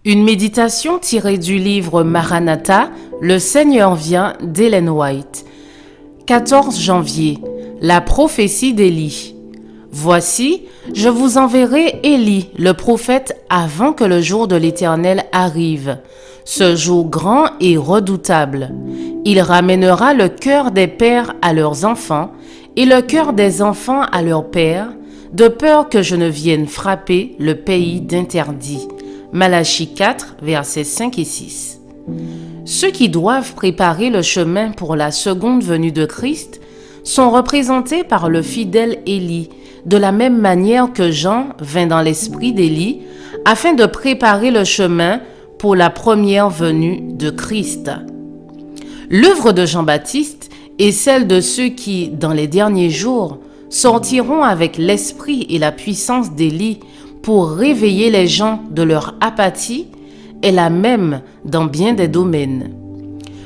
Une méditation tirée du livre Maranatha, Le Seigneur vient d'Ellen White. 14 janvier. La prophétie d'Élie. Voici, je vous enverrai Élie, le prophète, avant que le jour de l'Éternel arrive, ce jour grand et redoutable. Il ramènera le cœur des pères à leurs enfants et le cœur des enfants à leurs pères, de peur que je ne vienne frapper le pays d'interdit. Malachie 4, versets 5 et 6. Ceux qui doivent préparer le chemin pour la seconde venue de Christ sont représentés par le fidèle Élie, de la même manière que Jean vint dans l'esprit d'Élie afin de préparer le chemin pour la première venue de Christ. L'œuvre de Jean-Baptiste est celle de ceux qui, dans les derniers jours, sortiront avec l'esprit et la puissance d'Élie pour réveiller les gens de leur apathie est la même dans bien des domaines.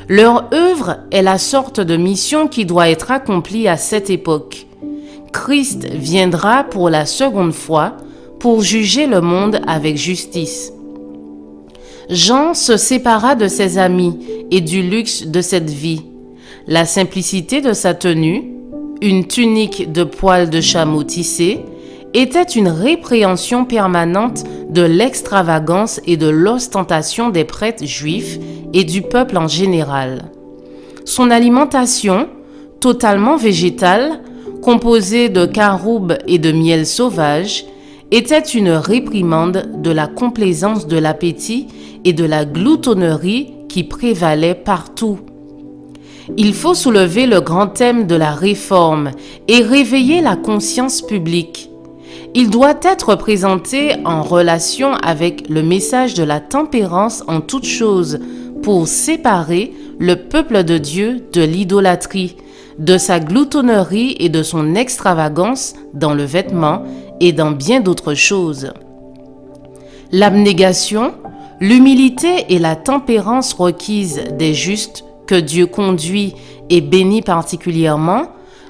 Leur œuvre est la sorte de mission qui doit être accomplie à cette époque. Christ viendra pour la seconde fois pour juger le monde avec justice. Jean se sépara de ses amis et du luxe de cette vie. La simplicité de sa tenue, une tunique de poils de chameau tissée, était une répréhension permanente de l'extravagance et de l'ostentation des prêtres juifs et du peuple en général. Son alimentation, totalement végétale, composée de caroubes et de miel sauvage, était une réprimande de la complaisance de l'appétit et de la gloutonnerie qui prévalait partout. Il faut soulever le grand thème de la réforme et réveiller la conscience publique. Il doit être présenté en relation avec le message de la tempérance en toutes choses pour séparer le peuple de Dieu de l'idolâtrie, de sa gloutonnerie et de son extravagance dans le vêtement et dans bien d'autres choses. L'abnégation, l'humilité et la tempérance requises des justes que Dieu conduit et bénit particulièrement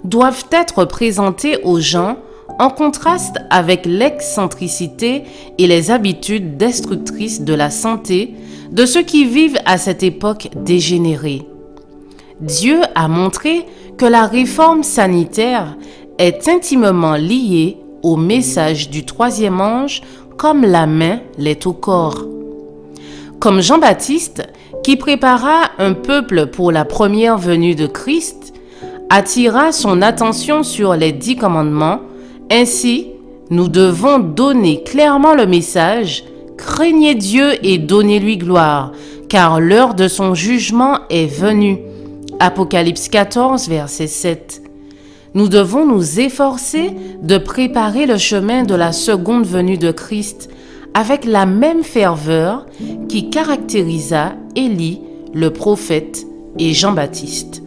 doivent être présentées aux gens en contraste avec l'excentricité et les habitudes destructrices de la santé de ceux qui vivent à cette époque dégénérée. Dieu a montré que la réforme sanitaire est intimement liée au message du troisième ange comme la main l'est au corps. Comme Jean-Baptiste, qui prépara un peuple pour la première venue de Christ, attira son attention sur les 10 commandements. Ainsi, nous devons donner clairement le message « Craignez Dieu et donnez-lui gloire, car l'heure de son jugement est venue. » Apocalypse 14, verset 7. Nous devons nous efforcer de préparer le chemin de la seconde venue de Christ avec la même ferveur qui caractérisa Élie, le prophète, et Jean-Baptiste.